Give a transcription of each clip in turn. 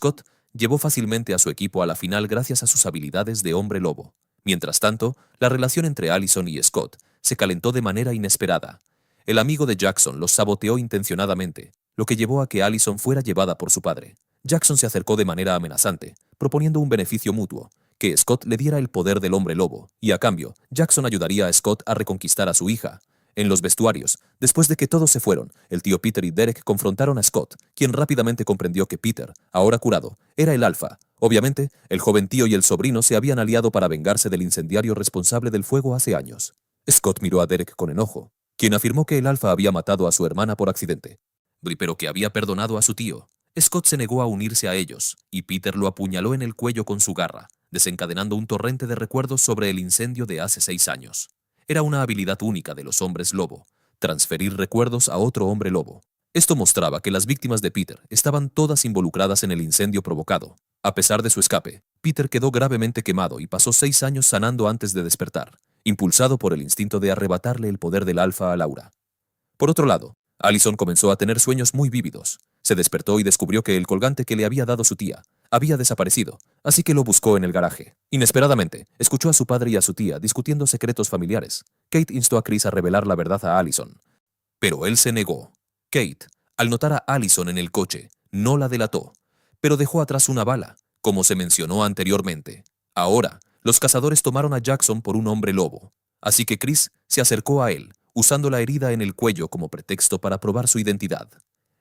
Scott llevó fácilmente a su equipo a la final gracias a sus habilidades de hombre lobo. Mientras tanto, la relación entre Allison y Scott se calentó de manera inesperada. El amigo de Jackson los saboteó intencionadamente, lo que llevó a que Allison fuera llevada por su padre. Jackson se acercó de manera amenazante, proponiendo un beneficio mutuo, que Scott le diera el poder del hombre lobo, y a cambio, Jackson ayudaría a Scott a reconquistar a su hija. En los vestuarios, después de que todos se fueron, el tío Peter y Derek confrontaron a Scott, quien rápidamente comprendió que Peter, ahora curado, era el alfa. Obviamente, el joven tío y el sobrino se habían aliado para vengarse del incendiario responsable del fuego hace años. Scott miró a Derek con enojo, quien afirmó que el alfa había matado a su hermana por accidente, pero que había perdonado a su tío. Scott se negó a unirse a ellos, y Peter lo apuñaló en el cuello con su garra, desencadenando un torrente de recuerdos sobre el incendio de hace 6 años. Era una habilidad única de los hombres lobo, transferir recuerdos a otro hombre lobo. Esto mostraba que las víctimas de Peter estaban todas involucradas en el incendio provocado. A pesar de su escape, Peter quedó gravemente quemado y pasó 6 años sanando antes de despertar, impulsado por el instinto de arrebatarle el poder del alfa a Laura. Por otro lado, Allison comenzó a tener sueños muy vívidos. Se despertó y descubrió que el colgante que le había dado su tía había desaparecido, así que lo buscó en el garaje. Inesperadamente, escuchó a su padre y a su tía discutiendo secretos familiares. Kate instó a Chris a revelar la verdad a Allison, pero él se negó. Kate, al notar a Allison en el coche, no la delató, pero dejó atrás una bala, como se mencionó anteriormente. Ahora, los cazadores tomaron a Jackson por un hombre lobo, así que Chris se acercó a él, usando la herida en el cuello como pretexto para probar su identidad.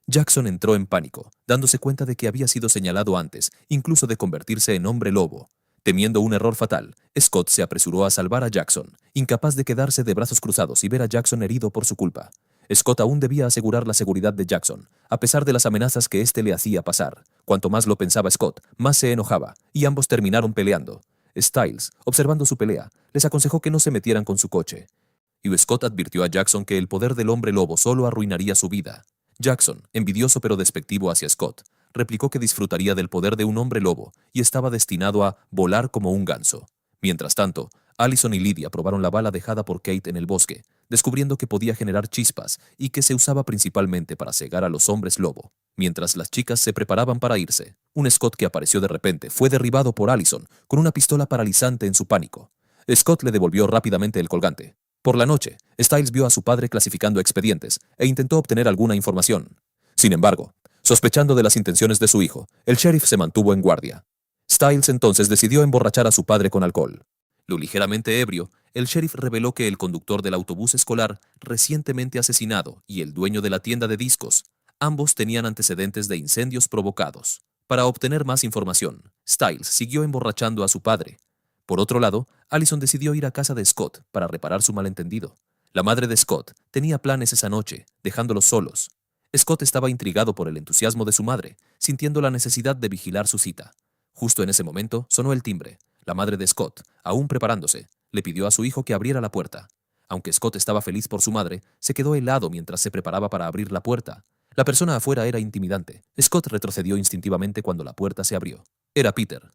Jackson entró en pánico, dándose cuenta de que había sido señalado antes, incluso de convertirse en hombre lobo. Temiendo un error fatal, Scott se apresuró a salvar a Jackson, incapaz de quedarse de brazos cruzados y ver a Jackson herido por su culpa. Scott aún debía asegurar la seguridad de Jackson, a pesar de las amenazas que éste le hacía pasar. Cuanto más lo pensaba Scott, más se enojaba, y ambos terminaron peleando. Styles, observando su pelea, les aconsejó que no se metieran con su coche. Y Scott advirtió a Jackson que el poder del hombre lobo solo arruinaría su vida. Jackson, envidioso pero despectivo hacia Scott, replicó que disfrutaría del poder de un hombre lobo y estaba destinado a volar como un ganso. Mientras tanto, Allison y Lydia probaron la bala dejada por Kate en el bosque, descubriendo que podía generar chispas y que se usaba principalmente para cegar a los hombres lobo. Mientras las chicas se preparaban para irse, un Scott que apareció de repente fue derribado por Allison con una pistola paralizante en su pánico. Scott le devolvió rápidamente el colgante. Por la noche, Styles vio a su padre clasificando expedientes e intentó obtener alguna información. Sin embargo, sospechando de las intenciones de su hijo, el sheriff se mantuvo en guardia. Styles entonces decidió emborrachar a su padre con alcohol. Lo ligeramente ebrio, el sheriff reveló que el conductor del autobús escolar recientemente asesinado y el dueño de la tienda de discos, ambos tenían antecedentes de incendios provocados. Para obtener más información, Styles siguió emborrachando a su padre. Por otro lado, Allison decidió ir a casa de Scott para reparar su malentendido. La madre de Scott tenía planes esa noche, dejándolos solos. Scott estaba intrigado por el entusiasmo de su madre, sintiendo la necesidad de vigilar su cita. Justo en ese momento sonó el timbre. La madre de Scott, aún preparándose, le pidió a su hijo que abriera la puerta. Aunque Scott estaba feliz por su madre, se quedó helado mientras se preparaba para abrir la puerta. La persona afuera era intimidante. Scott retrocedió instintivamente cuando la puerta se abrió. Era Peter,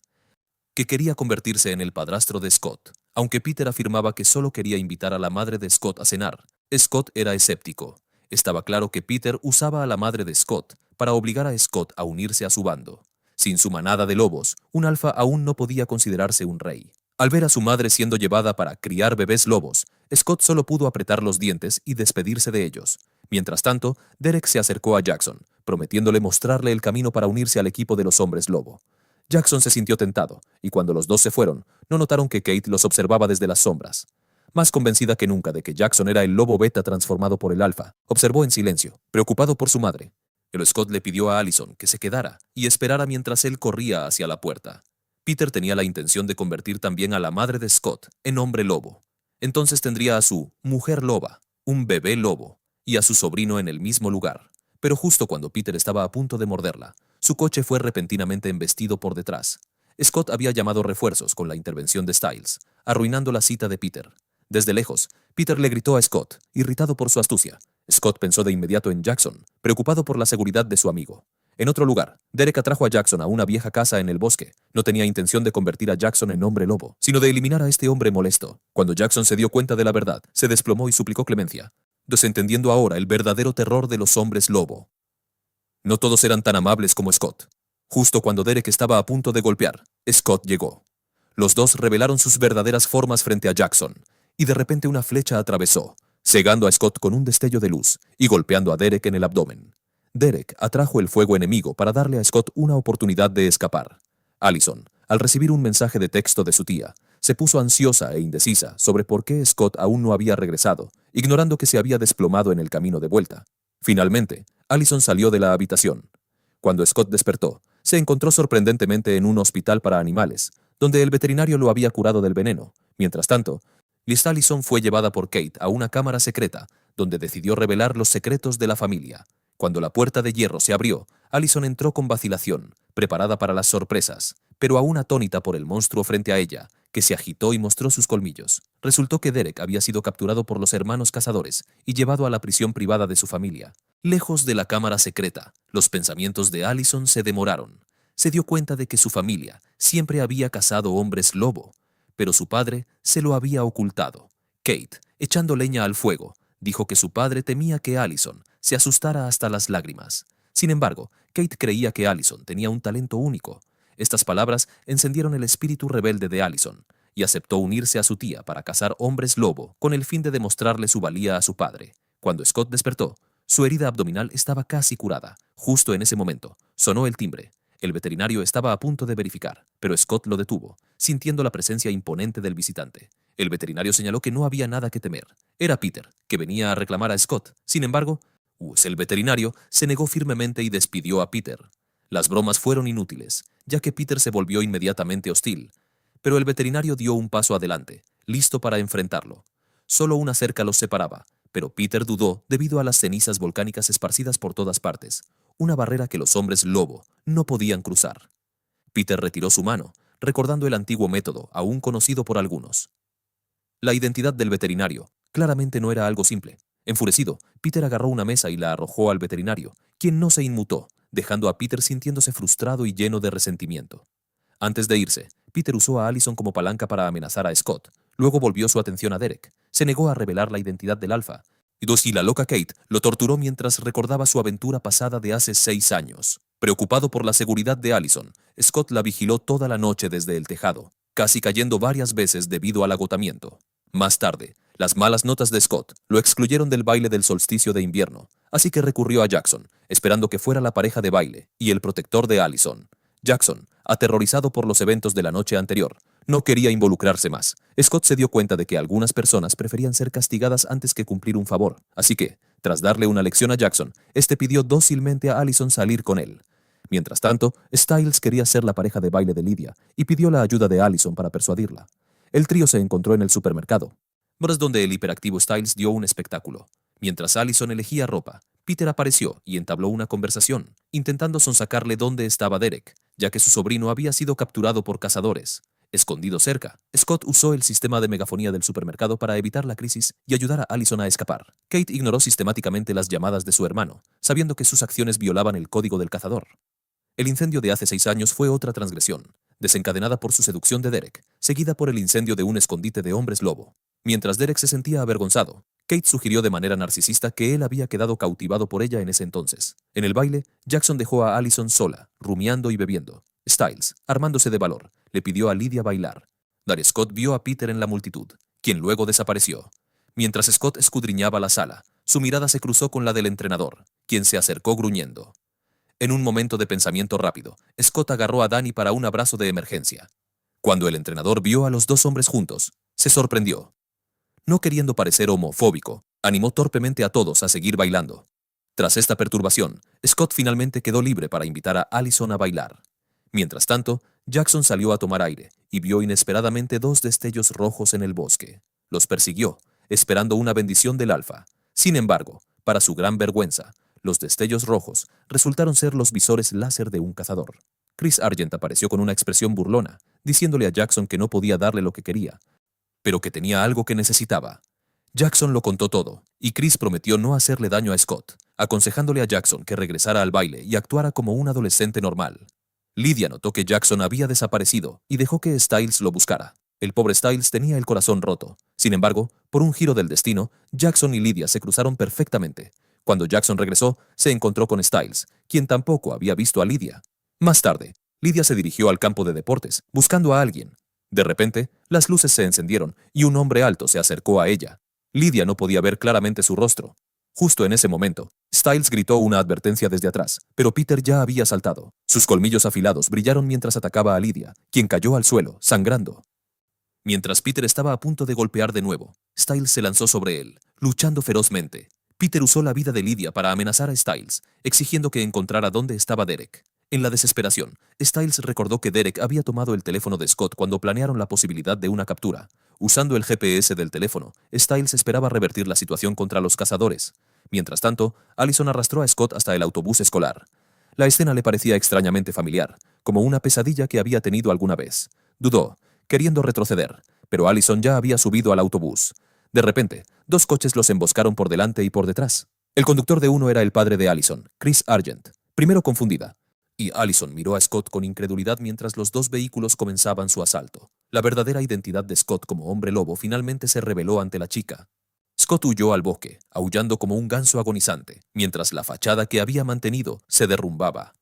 que quería convertirse en el padrastro de Scott. Aunque Peter afirmaba que solo quería invitar a la madre de Scott a cenar, Scott era escéptico. Estaba claro que Peter usaba a la madre de Scott para obligar a Scott a unirse a su bando. Sin su manada de lobos, un alfa aún no podía considerarse un rey. Al ver a su madre siendo llevada para criar bebés lobos, Scott solo pudo apretar los dientes y despedirse de ellos. Mientras tanto, Derek se acercó a Jackson, prometiéndole mostrarle el camino para unirse al equipo de los hombres lobo. Jackson se sintió tentado, y cuando los dos se fueron, no notaron que Kate los observaba desde las sombras. Más convencida que nunca de que Jackson era el lobo beta transformado por el alfa, observó en silencio, preocupado por su madre. Pero Scott le pidió a Allison que se quedara y esperara mientras él corría hacia la puerta. Peter tenía la intención de convertir también a la madre de Scott en hombre lobo. Entonces tendría a su mujer loba, un bebé lobo, y a su sobrino en el mismo lugar. Pero justo cuando Peter estaba a punto de morderla, su coche fue repentinamente embestido por detrás. Scott había llamado refuerzos con la intervención de Styles, arruinando la cita de Peter. Desde lejos, Peter le gritó a Scott, irritado por su astucia. Scott pensó de inmediato en Jackson, preocupado por la seguridad de su amigo. En otro lugar, Derek atrajo a Jackson a una vieja casa en el bosque. No tenía intención de convertir a Jackson en hombre lobo, sino de eliminar a este hombre molesto. Cuando Jackson se dio cuenta de la verdad, se desplomó y suplicó clemencia, desentendiendo ahora el verdadero terror de los hombres lobo. No todos eran tan amables como Scott. Justo cuando Derek estaba a punto de golpear, Scott llegó. Los dos revelaron sus verdaderas formas frente a Jackson, y de repente una flecha atravesó, cegando a Scott con un destello de luz y golpeando a Derek en el abdomen. Derek atrajo el fuego enemigo para darle a Scott una oportunidad de escapar. Allison, al recibir un mensaje de texto de su tía, se puso ansiosa e indecisa sobre por qué Scott aún no había regresado, ignorando que se había desplomado en el camino de vuelta. Finalmente, Allison salió de la habitación. Cuando Scott despertó, se encontró sorprendentemente en un hospital para animales, donde el veterinario lo había curado del veneno. Mientras tanto, Liz Allison fue llevada por Kate a una cámara secreta, donde decidió revelar los secretos de la familia. Cuando la puerta de hierro se abrió, Allison entró con vacilación, preparada para las sorpresas, pero aún atónita por el monstruo frente a ella, que se agitó y mostró sus colmillos. Resultó que Derek había sido capturado por los hermanos cazadores y llevado a la prisión privada de su familia. Lejos de la cámara secreta, los pensamientos de Allison se demoraron. Se dio cuenta de que su familia siempre había cazado hombres lobo, pero su padre se lo había ocultado. Kate, echando leña al fuego, dijo que su padre temía que Allison se asustara hasta las lágrimas. Sin embargo, Kate creía que Allison tenía un talento único. Estas palabras encendieron el espíritu rebelde de Allison, y aceptó unirse a su tía para cazar hombres lobo con el fin de demostrarle su valía a su padre. Cuando Scott despertó, su herida abdominal estaba casi curada. Justo en ese momento, sonó el timbre. El veterinario estaba a punto de verificar, pero Scott lo detuvo, sintiendo la presencia imponente del visitante. El veterinario señaló que no había nada que temer. Era Peter, que venía a reclamar a Scott. Sin embargo, el veterinario se negó firmemente y despidió a Peter. Las bromas fueron inútiles, ya que Peter se volvió inmediatamente hostil. Pero el veterinario dio un paso adelante, listo para enfrentarlo. Solo una cerca los separaba, pero Peter dudó debido a las cenizas volcánicas esparcidas por todas partes, una barrera que los hombres lobo no podían cruzar. Peter retiró su mano, recordando el antiguo método, aún conocido por algunos. La identidad del veterinario claramente no era algo simple. Enfurecido, Peter agarró una mesa y la arrojó al veterinario, quien no se inmutó, dejando a Peter sintiéndose frustrado y lleno de resentimiento. Antes de irse, Peter usó a Allison como palanca para amenazar a Scott. Luego volvió su atención a Derek. Se negó a revelar la identidad del alfa. Y la loca Kate lo torturó mientras recordaba su aventura pasada de hace 6 años. Preocupado por la seguridad de Allison, Scott la vigiló toda la noche desde el tejado, casi cayendo varias veces debido al agotamiento. Más tarde, las malas notas de Scott lo excluyeron del baile del solsticio de invierno, así que recurrió a Jackson, esperando que fuera la pareja de baile y el protector de Allison. Jackson, aterrorizado por los eventos de la noche anterior, no quería involucrarse más. Scott se dio cuenta de que algunas personas preferían ser castigadas antes que cumplir un favor, así que, tras darle una lección a Jackson, este pidió dócilmente a Allison salir con él. Mientras tanto, Styles quería ser la pareja de baile de Lydia y pidió la ayuda de Allison para persuadirla. El trío se encontró en el supermercado, donde el hiperactivo Styles dio un espectáculo. Mientras Allison elegía ropa, Peter apareció y entabló una conversación, intentando sonsacarle dónde estaba Derek, ya que su sobrino había sido capturado por cazadores. Escondido cerca, Scott usó el sistema de megafonía del supermercado para evitar la crisis y ayudar a Allison a escapar. Kate ignoró sistemáticamente las llamadas de su hermano, sabiendo que sus acciones violaban el código del cazador. El incendio de hace 6 años fue otra transgresión, desencadenada por su seducción de Derek, seguida por el incendio de un escondite de hombres lobo. Mientras Derek se sentía avergonzado, Kate sugirió de manera narcisista que él había quedado cautivado por ella en ese entonces. En el baile, Jackson dejó a Allison sola, rumiando y bebiendo. Styles, armándose de valor, le pidió a Lydia bailar. Scott vio a Peter en la multitud, quien luego desapareció. Mientras Scott escudriñaba la sala, su mirada se cruzó con la del entrenador, quien se acercó gruñendo. En un momento de pensamiento rápido, Scott agarró a Danny para un abrazo de emergencia. Cuando el entrenador vio a los dos hombres juntos, se sorprendió. No queriendo parecer homofóbico, animó torpemente a todos a seguir bailando. Tras esta perturbación, Scott finalmente quedó libre para invitar a Allison a bailar. Mientras tanto, Jackson salió a tomar aire y vio inesperadamente 2 destellos rojos en el bosque. Los persiguió, esperando una bendición del alfa. Sin embargo, para su gran vergüenza, los destellos rojos resultaron ser los visores láser de un cazador. Chris Argent apareció con una expresión burlona, diciéndole a Jackson que no podía darle lo que quería, pero que tenía algo que necesitaba. Jackson lo contó todo, y Chris prometió no hacerle daño a Scott, aconsejándole a Jackson que regresara al baile y actuara como un adolescente normal. Lydia notó que Jackson había desaparecido y dejó que Styles lo buscara. El pobre Styles tenía el corazón roto. Sin embargo, por un giro del destino, Jackson y Lydia se cruzaron perfectamente. Cuando Jackson regresó, se encontró con Styles, quien tampoco había visto a Lydia. Más tarde, Lydia se dirigió al campo de deportes, buscando a alguien. De repente, las luces se encendieron y un hombre alto se acercó a ella. Lydia no podía ver claramente su rostro. Justo en ese momento, Styles gritó una advertencia desde atrás, pero Peter ya había saltado. Sus colmillos afilados brillaron mientras atacaba a Lydia, quien cayó al suelo, sangrando. Mientras Peter estaba a punto de golpear de nuevo, Styles se lanzó sobre él, luchando ferozmente. Peter usó la vida de Lydia para amenazar a Styles, exigiendo que encontrara dónde estaba Derek. En la desesperación, Styles recordó que Derek había tomado el teléfono de Scott cuando planearon la posibilidad de una captura. Usando el GPS del teléfono, Styles esperaba revertir la situación contra los cazadores. Mientras tanto, Allison arrastró a Scott hasta el autobús escolar. La escena le parecía extrañamente familiar, como una pesadilla que había tenido alguna vez. Dudó, queriendo retroceder, pero Allison ya había subido al autobús. De repente, dos coches los emboscaron por delante y por detrás. El conductor de uno era el padre de Allison, Chris Argent, primero confundida, y Allison miró a Scott con incredulidad mientras los dos vehículos comenzaban su asalto. La verdadera identidad de Scott como hombre lobo finalmente se reveló ante la chica. Scott huyó al bosque, aullando como un ganso agonizante, mientras la fachada que había mantenido se derrumbaba.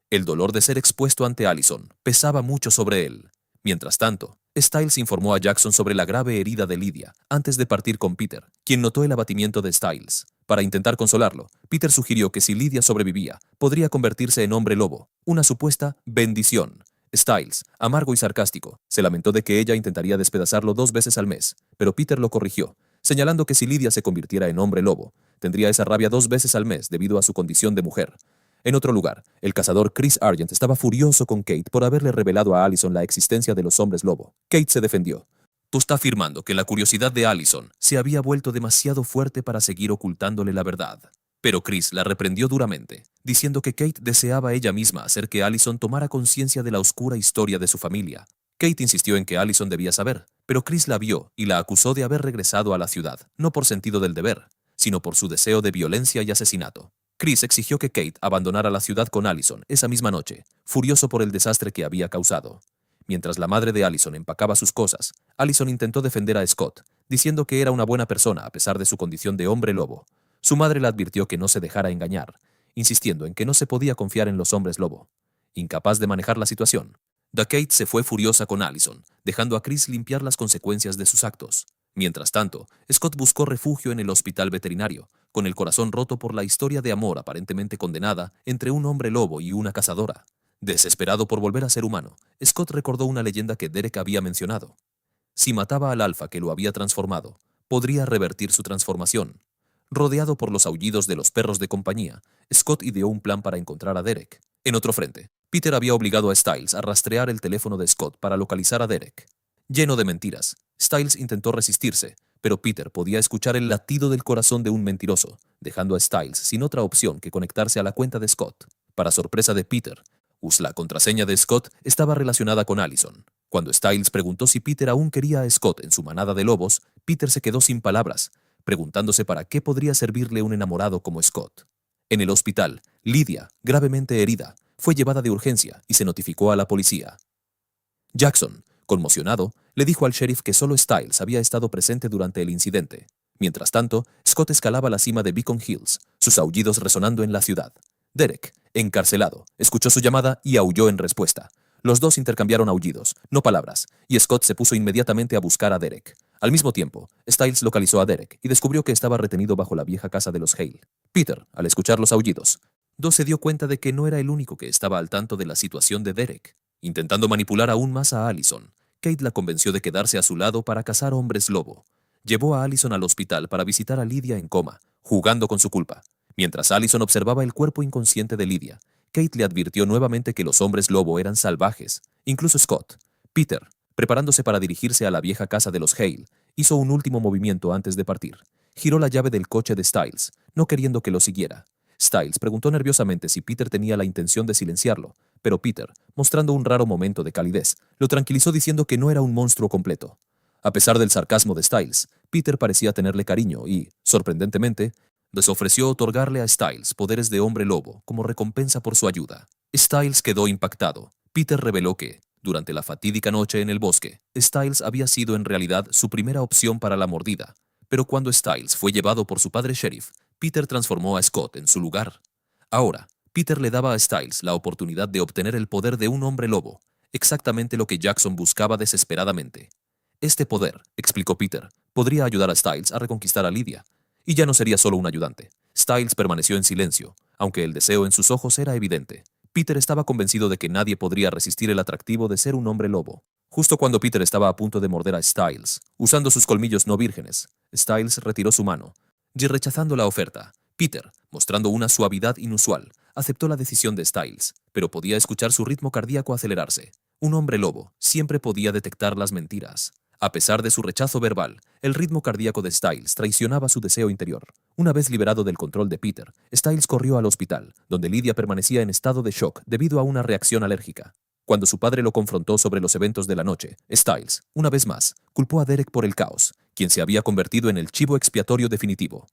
El dolor de ser expuesto ante Allison pesaba mucho sobre él. Mientras tanto, Styles informó a Jackson sobre la grave herida de Lydia antes de partir con Peter, quien notó el abatimiento de Styles. Para intentar consolarlo, Peter sugirió que si Lydia sobrevivía, podría convertirse en hombre lobo, una supuesta bendición. Styles, amargo y sarcástico, se lamentó de que ella intentaría despedazarlo 2 veces al mes, pero Peter lo corrigió, señalando que si Lydia se convirtiera en hombre lobo, tendría esa rabia 2 veces al mes debido a su condición de mujer. En otro lugar, el cazador Chris Argent estaba furioso con Kate por haberle revelado a Allison la existencia de los hombres lobo. Kate se defendió. Tú estás afirmando que la curiosidad de Allison se había vuelto demasiado fuerte para seguir ocultándole la verdad. Pero Chris la reprendió duramente, diciendo que Kate deseaba ella misma hacer que Allison tomara conciencia de la oscura historia de su familia. Kate insistió en que Allison debía saber, pero Chris la vio y la acusó de haber regresado a la ciudad, no por sentido del deber, sino por su deseo de violencia y asesinato. Chris exigió que Kate abandonara la ciudad con Allison esa misma noche, furioso por el desastre que había causado. Mientras la madre de Allison empacaba sus cosas, Allison intentó defender a Scott, diciendo que era una buena persona a pesar de su condición de hombre lobo. Su madre le advirtió que no se dejara engañar, insistiendo en que no se podía confiar en los hombres lobo. Incapaz de manejar la situación, Kate se fue furiosa con Allison, dejando a Chris limpiar las consecuencias de sus actos. Mientras tanto, Scott buscó refugio en el hospital veterinario, con el corazón roto por la historia de amor aparentemente condenada entre un hombre lobo y una cazadora. Desesperado por volver a ser humano, Scott recordó una leyenda que Derek había mencionado. Si mataba al alfa que lo había transformado, podría revertir su transformación. Rodeado por los aullidos de los perros de compañía, Scott ideó un plan para encontrar a Derek. En otro frente, Peter había obligado a Styles a rastrear el teléfono de Scott para localizar a Derek. Lleno de mentiras, Styles intentó resistirse, pero Peter podía escuchar el latido del corazón de un mentiroso, dejando a Styles sin otra opción que conectarse a la cuenta de Scott. Para sorpresa de Peter, la contraseña de Scott estaba relacionada con Allison. Cuando Styles preguntó si Peter aún quería a Scott en su manada de lobos, Peter se quedó sin palabras, preguntándose para qué podría servirle un enamorado como Scott. En el hospital, Lydia, gravemente herida, fue llevada de urgencia y se notificó a la policía. Jackson, conmocionado, le dijo al sheriff que solo Styles había estado presente durante el incidente. Mientras tanto, Scott escalaba la cima de Beacon Hills, sus aullidos resonando en la ciudad. Derek, encarcelado, escuchó su llamada y aulló en respuesta. Los dos intercambiaron aullidos, no palabras, y Scott se puso inmediatamente a buscar a Derek. Al mismo tiempo, Styles localizó a Derek y descubrió que estaba retenido bajo la vieja casa de los Hale. Peter, al escuchar los aullidos, se dio cuenta de que no era el único que estaba al tanto de la situación de Derek. Intentando manipular aún más a Allison, Kate la convenció de quedarse a su lado para cazar hombres lobo. Llevó a Allison al hospital para visitar a Lydia en coma, jugando con su culpa. Mientras Allison observaba el cuerpo inconsciente de Lydia, Kate le advirtió nuevamente que los hombres lobo eran salvajes, incluso Scott. Peter, preparándose para dirigirse a la vieja casa de los Hale, hizo un último movimiento antes de partir. Giró la llave del coche de Styles, no queriendo que lo siguiera. Styles preguntó nerviosamente si Peter tenía la intención de silenciarlo, pero Peter, mostrando un raro momento de calidez, lo tranquilizó diciendo que no era un monstruo completo. A pesar del sarcasmo de Styles, Peter parecía tenerle cariño y, sorprendentemente, les ofreció otorgarle a Styles poderes de hombre lobo como recompensa por su ayuda. Styles quedó impactado. Peter reveló que, durante la fatídica noche en el bosque, Styles había sido en realidad su primera opción para la mordida, pero cuando Styles fue llevado por su padre sheriff, Peter transformó a Scott en su lugar. Ahora, Peter le daba a Styles la oportunidad de obtener el poder de un hombre lobo, exactamente lo que Jackson buscaba desesperadamente. Este poder, explicó Peter, podría ayudar a Styles a reconquistar a Lydia, y ya no sería solo un ayudante. Styles permaneció en silencio, aunque el deseo en sus ojos era evidente. Peter estaba convencido de que nadie podría resistir el atractivo de ser un hombre lobo. Justo cuando Peter estaba a punto de morder a Styles, usando sus colmillos no vírgenes, Styles retiró su mano, y rechazando la oferta. Peter, mostrando una suavidad inusual, aceptó la decisión de Styles, pero podía escuchar su ritmo cardíaco acelerarse. Un hombre lobo siempre podía detectar las mentiras. A pesar de su rechazo verbal, el ritmo cardíaco de Styles traicionaba su deseo interior. Una vez liberado del control de Peter, Styles corrió al hospital, donde Lydia permanecía en estado de shock debido a una reacción alérgica. Cuando su padre lo confrontó sobre los eventos de la noche, Styles, una vez más, culpó a Derek por el caos, quien se había convertido en el chivo expiatorio definitivo.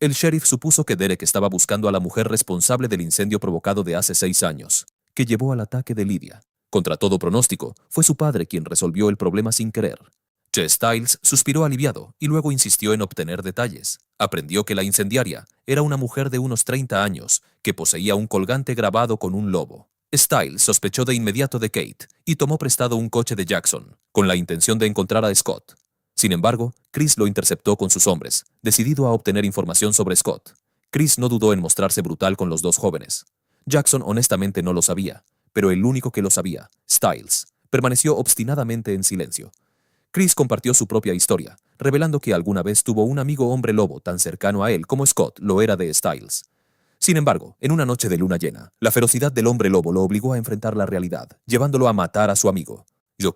El sheriff supuso que Derek estaba buscando a la mujer responsable del incendio provocado de hace 6 años, que llevó al ataque de Lydia. Contra todo pronóstico, fue su padre quien resolvió el problema sin querer. Che Styles suspiró aliviado y luego insistió en obtener detalles. Aprendió que la incendiaria era una mujer de unos 30 años que poseía un colgante grabado con un lobo. Styles sospechó de inmediato de Kate y tomó prestado un coche de Jackson, con la intención de encontrar a Scott. Sin embargo, Chris lo interceptó con sus hombres, decidido a obtener información sobre Scott. Chris no dudó en mostrarse brutal con los dos jóvenes. Jackson honestamente no lo sabía, pero el único que lo sabía, Styles, permaneció obstinadamente en silencio. Chris compartió su propia historia, revelando que alguna vez tuvo un amigo hombre lobo tan cercano a él como Scott lo era de Styles. Sin embargo, en una noche de luna llena, la ferocidad del hombre lobo lo obligó a enfrentar la realidad, llevándolo a matar a su amigo.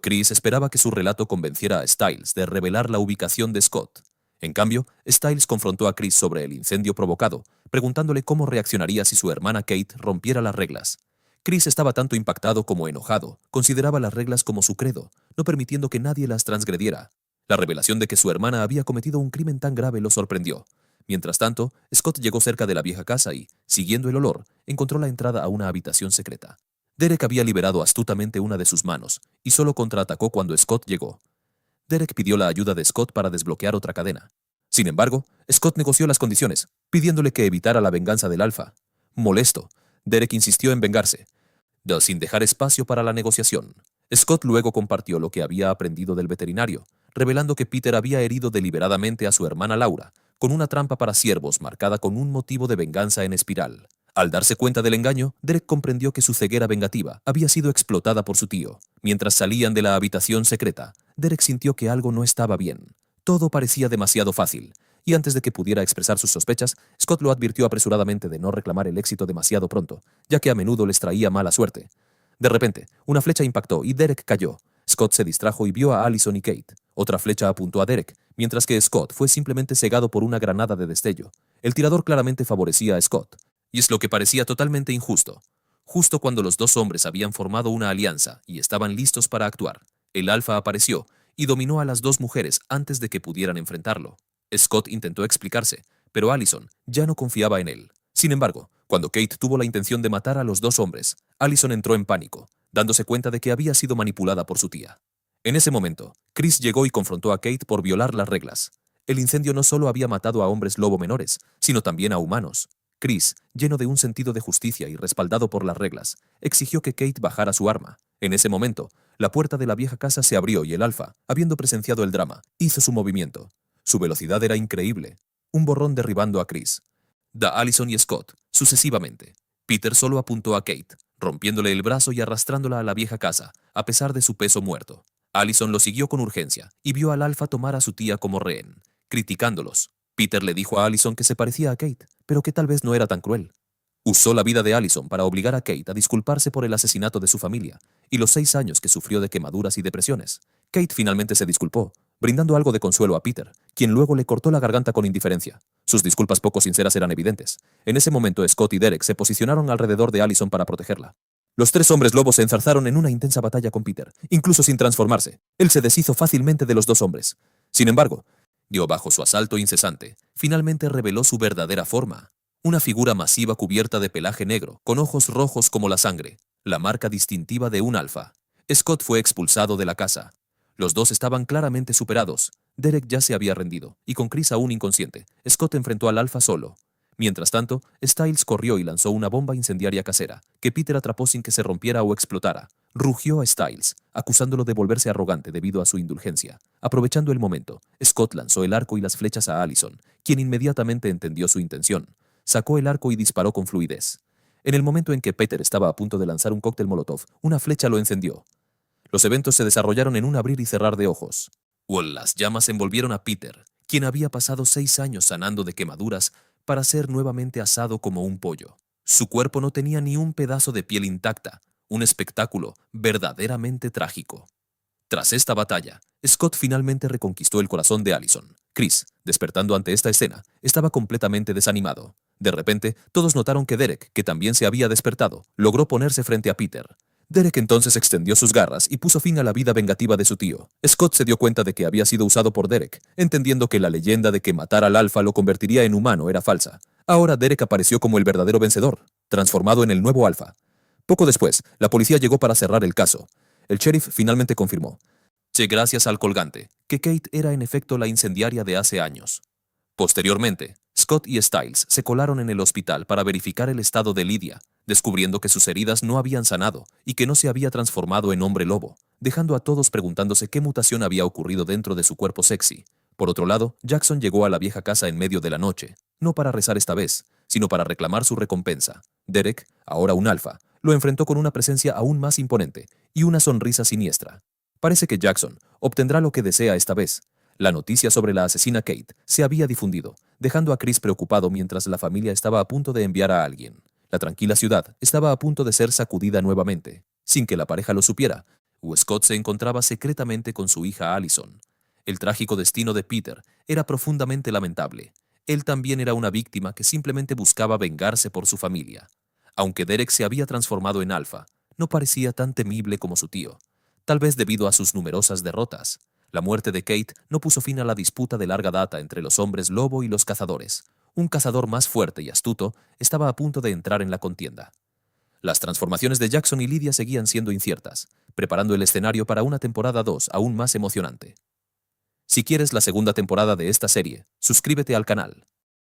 Chris esperaba que su relato convenciera a Styles de revelar la ubicación de Scott. En cambio, Styles confrontó a Chris sobre el incendio provocado, preguntándole cómo reaccionaría si su hermana Kate rompiera las reglas. Chris estaba tanto impactado como enojado, consideraba las reglas como su credo, no permitiendo que nadie las transgrediera. La revelación de que su hermana había cometido un crimen tan grave lo sorprendió. Mientras tanto, Scott llegó cerca de la vieja casa y, siguiendo el olor, encontró la entrada a una habitación secreta. Derek había liberado astutamente una de sus manos, y solo contraatacó cuando Scott llegó. Derek pidió la ayuda de Scott para desbloquear otra cadena. Sin embargo, Scott negoció las condiciones, pidiéndole que evitara la venganza del Alfa. Molesto, Derek insistió en vengarse, sin dejar espacio para la negociación. Scott luego compartió lo que había aprendido del veterinario, revelando que Peter había herido deliberadamente a su hermana Laura, con una trampa para ciervos marcada con un motivo de venganza en espiral. Al darse cuenta del engaño, Derek comprendió que su ceguera vengativa había sido explotada por su tío. Mientras salían de la habitación secreta, Derek sintió que algo no estaba bien. Todo parecía demasiado fácil, y antes de que pudiera expresar sus sospechas, Scott lo advirtió apresuradamente de no reclamar el éxito demasiado pronto, ya que a menudo les traía mala suerte. De repente, una flecha impactó y Derek cayó. Scott se distrajo y vio a Allison y Kate. Otra flecha apuntó a Derek, mientras que Scott fue simplemente cegado por una granada de destello. El tirador claramente favorecía a Scott, y es lo que parecía totalmente injusto. Justo cuando los dos hombres habían formado una alianza y estaban listos para actuar, el Alfa apareció y dominó a las dos mujeres antes de que pudieran enfrentarlo. Scott intentó explicarse, pero Allison ya no confiaba en él. Sin embargo, cuando Kate tuvo la intención de matar a los dos hombres, Allison entró en pánico, dándose cuenta de que había sido manipulada por su tía. En ese momento, Chris llegó y confrontó a Kate por violar las reglas. El incendio no solo había matado a hombres lobo menores, sino también a humanos. Chris, lleno de un sentido de justicia y respaldado por las reglas, exigió que Kate bajara su arma. En ese momento, la puerta de la vieja casa se abrió y el Alfa, habiendo presenciado el drama, hizo su movimiento. Su velocidad era increíble. Un borrón derribando a Chris, Allison y Scott, sucesivamente. Peter solo apuntó a Kate, rompiéndole el brazo y arrastrándola a la vieja casa, a pesar de su peso muerto. Allison lo siguió con urgencia y vio al Alfa tomar a su tía como rehén, criticándolos. Peter le dijo a Allison que se parecía a Kate, pero que tal vez no era tan cruel. Usó la vida de Allison para obligar a Kate a disculparse por el asesinato de su familia y los 6 años que sufrió de quemaduras y depresiones. Kate finalmente se disculpó, brindando algo de consuelo a Peter, quien luego le cortó la garganta con indiferencia. Sus disculpas poco sinceras eran evidentes. En ese momento, Scott y Derek se posicionaron alrededor de Allison para protegerla. Los 3 hombres lobos se enzarzaron en una intensa batalla con Peter, incluso sin transformarse. Él se deshizo fácilmente de los 2 hombres. Sin embargo, dio bajo su asalto incesante, finalmente reveló su verdadera forma. Una figura masiva cubierta de pelaje negro, con ojos rojos como la sangre, la marca distintiva de un alfa. Scott fue expulsado de la casa. Los dos estaban claramente superados. Derek ya se había rendido, y con Chris aún inconsciente, Scott enfrentó al Alfa solo. Mientras tanto, Styles corrió y lanzó una bomba incendiaria casera, que Peter atrapó sin que se rompiera o explotara. Rugió a Styles, acusándolo de volverse arrogante debido a su indulgencia. Aprovechando el momento, Scott lanzó el arco y las flechas a Allison, quien inmediatamente entendió su intención. Sacó el arco y disparó con fluidez. En el momento en que Peter estaba a punto de lanzar un cóctel Molotov, una flecha lo encendió. Los eventos se desarrollaron en un abrir y cerrar de ojos. Las llamas envolvieron a Peter, quien había pasado 6 años sanando de quemaduras para ser nuevamente asado como un pollo. Su cuerpo no tenía ni un pedazo de piel intacta, un espectáculo verdaderamente trágico. Tras esta batalla, Scott finalmente reconquistó el corazón de Allison. Chris, despertando ante esta escena, estaba completamente desanimado. De repente, todos notaron que Derek, que también se había despertado, logró ponerse frente a Peter. Derek entonces extendió sus garras y puso fin a la vida vengativa de su tío. Scott se dio cuenta de que había sido usado por Derek, entendiendo que la leyenda de que matar al alfa lo convertiría en humano era falsa. Ahora Derek apareció como el verdadero vencedor, transformado en el nuevo alfa. Poco después, la policía llegó para cerrar el caso. El sheriff finalmente confirmó, gracias al colgante, que Kate era en efecto la incendiaria de hace años. Posteriormente, Scott y Styles se colaron en el hospital para verificar el estado de Lydia, descubriendo que sus heridas no habían sanado y que no se había transformado en hombre lobo, dejando a todos preguntándose qué mutación había ocurrido dentro de su cuerpo sexy. Por otro lado, Jackson llegó a la vieja casa en medio de la noche, no para rezar esta vez, sino para reclamar su recompensa. Derek, ahora un alfa, lo enfrentó con una presencia aún más imponente y una sonrisa siniestra. Parece que Jackson obtendrá lo que desea esta vez. La noticia sobre la asesina Kate se había difundido, dejando a Chris preocupado mientras la familia estaba a punto de enviar a alguien. La tranquila ciudad estaba a punto de ser sacudida nuevamente. Sin que la pareja lo supiera, Scott se encontraba secretamente con su hija Allison. El trágico destino de Peter era profundamente lamentable. Él también era una víctima que simplemente buscaba vengarse por su familia. Aunque Derek se había transformado en alfa, no parecía tan temible como su tío. Tal vez debido a sus numerosas derrotas. La muerte de Kate no puso fin a la disputa de larga data entre los hombres lobo y los cazadores. Un cazador más fuerte y astuto estaba a punto de entrar en la contienda. Las transformaciones de Jackson y Lydia seguían siendo inciertas, preparando el escenario para una temporada 2 aún más emocionante. Si quieres la segunda temporada de esta serie, suscríbete al canal.